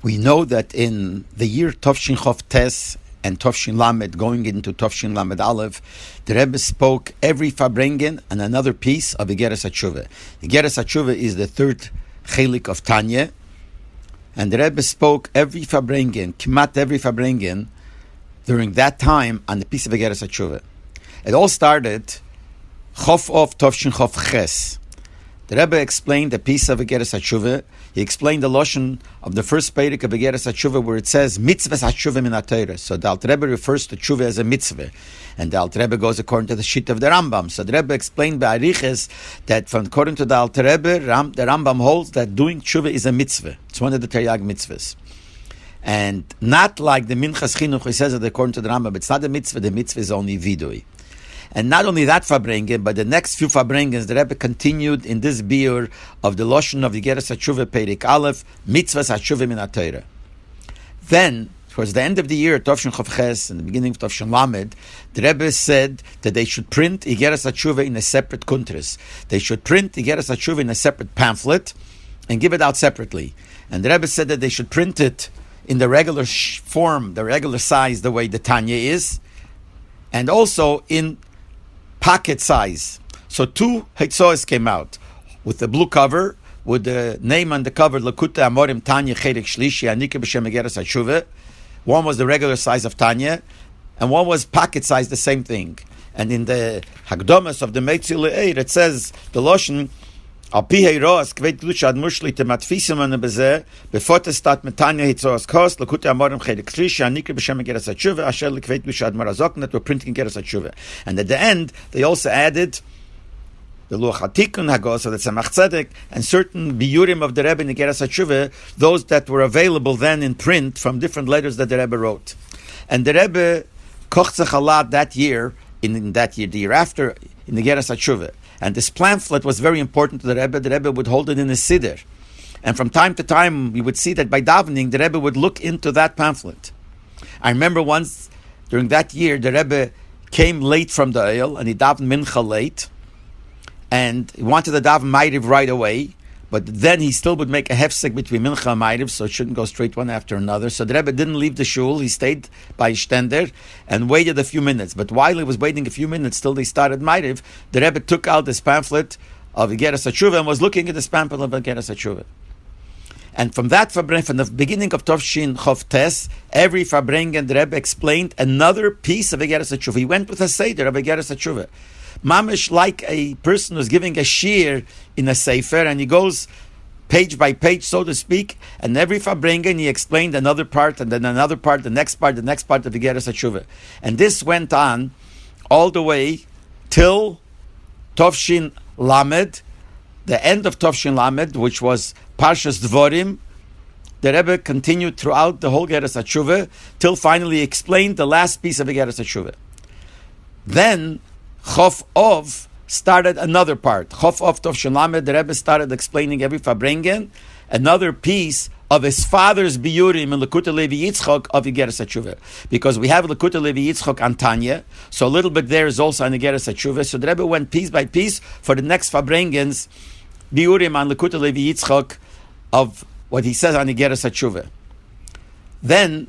We know that in the year Tovshin Chof Tes and Tovshin Lamed, going into Tovshin Lamed Aleph, the Rebbe spoke every Farbrengen and another piece of Igeres Hateshuva. Igeres Hateshuva is the third chelik of Tanya, and the Rebbe spoke every Farbrengen, Kimat every Farbrengen, during that time on the piece of Igeres Hateshuva. It all started Chof of Tovshin Chof Ches. The Rebbe explained the piece of Igeres Hateshuva. He explained the lashon of the first perek of Igeres Hateshuva, where it says mitzvahs Hateshuva min HaTorah. So the Alter Rebbe refers to tshuva as a mitzvah, and the Alter Rebbe goes according to the sheet of the Rambam. So the Rebbe explained by Ariches that, according to the Alter Rebbe, the Rambam holds that doing tshuva is a mitzvah. It's one of the Taryag mitzvahs, and not like the Minchas Chinuch. He says that according to the Rambam, it's not a mitzvah. The mitzvah is only vidui. And not only that Farbrengen, but the next few Farbrengens, the Rebbe continued in this biur of the lashon of the Igeres Hateshuva Perek Aleph, mitzvahs Hateshuva min HaTorah. Then, towards the end of the year, Tovshin Chof Ches, and the beginning of Tovshin Lamed, the Rebbe said that they should print Igeres Hateshuva in a separate kuntris. They should print Igeres Hateshuva in a separate pamphlet and give it out separately. And the Rebbe said that they should print it in the regular form, the regular size, the way the Tanya is, and also in pocket size. So two Hateshuas came out with the blue cover, with the name on the cover, Lakutei Amorim Tanya Chelik Shlishi Anika B'Shem Igeres Hateshuva. One was the regular size of Tanya, and one was pocket size, the same thing. And in the Hagdomas of the Meitzi Le'er, it says the lashon Al Pi Heiros Kveit Glusha Ad Mushli Tematfisim Ane Bezeh Befotestat Metanya Hateshuas Kos Lakutei Amorim Chelik Shlishi Anika B'Shem Igeres Hateshuva Asher Lekveit Glusha Ad Marazok, that were printing Igeres Hateshuva. And at the end, they also added the Luach HaTikun Hagos of the Tzemach Tzedek and certain biurim of the Rebbe in Igeres Hateshuva, those that were available then in print from different letters that the Rebbe wrote. And the Rebbe kocht sich a lot that year, in that year, the year after, in Igeres Hateshuva. And this pamphlet was very important to the Rebbe. The Rebbe would hold it in his siddur. And from time to time, we would see that by davening, the Rebbe would look into that pamphlet. I remember once, during that year, the Rebbe came late from the oil, and he davened mincha late, and he wanted to daven Ma'ariv right away, but then he still would make a hefsek between mincha and Ma'ariv, so it shouldn't go straight one after another. So the Rebbe didn't leave the shul. He stayed by his stender and waited a few minutes. But while he was waiting a few minutes till they started Ma'ariv, the Rebbe took out this pamphlet of Igeres Hateshuva and was looking at this pamphlet of Igeres Hateshuva. And from that Farbrengen, from the beginning of Tovshin Chof Tes, every Farbrengen, the Rebbe explained another piece of Igeres Hateshuva. He went with a seder of Igeres Hateshuva. Mamish, like a person who's giving a shir in a sefer, and he goes page by page, so to speak, and every Farbrengen he explained another part, and then another part, the next part of the Igeres Hateshuva. And this went on all the way till Tovshin Lamed, the end of Tovshin Lamed, which was Parshas Dvorim. The Rebbe continued throughout the whole Igeres Hateshuva till finally he explained the last piece of Igeres Hateshuva. Then Chof Ov started another part. Chof Ov Tovshin Lamed, the Rebbe started explaining every Farbrengen another piece of his father's biurim in Lekutei Levi Yitzchok of Igeres Hateshuva. Because we have Lekutei Levi Yitzchok on Tanya, so a little bit there is also on Igeres Hateshuva. So the Rebbe went piece by piece for the next Farbrengens biurim on Lekutei Levi Yitzchok of what he says on Igeres Hateshuva. Then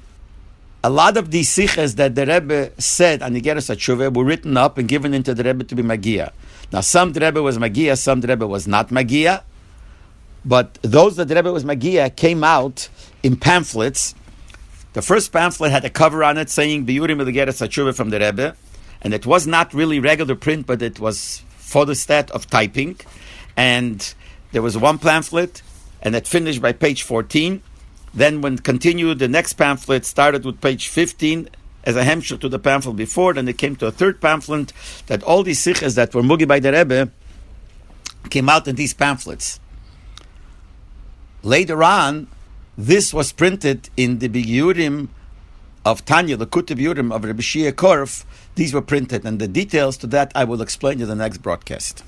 a lot of these siches that the Rebbe said on Igeres Hateshuva were written up and given into the Rebbe to be Magia. Now, some the Rebbe was Magia, some the Rebbe was not Magia, but those that the Rebbe was Magia came out in pamphlets. The first pamphlet had a cover on it saying Biurim Igeres Hateshuva from the Rebbe, and it was not really regular print, but it was photostat of typing. And there was one pamphlet, and it finished by page 14. Then when continued, the next pamphlet started with page 15 as a hemshech to the pamphlet before. Then it came to a third pamphlet that all these siches that were mugi by the Rebbe came out in these pamphlets. Later on, this was printed in the biurim of Tanya, the Kutei biurim of Rebbe Shia Korf. These were printed, and the details to that I will explain in the next broadcast.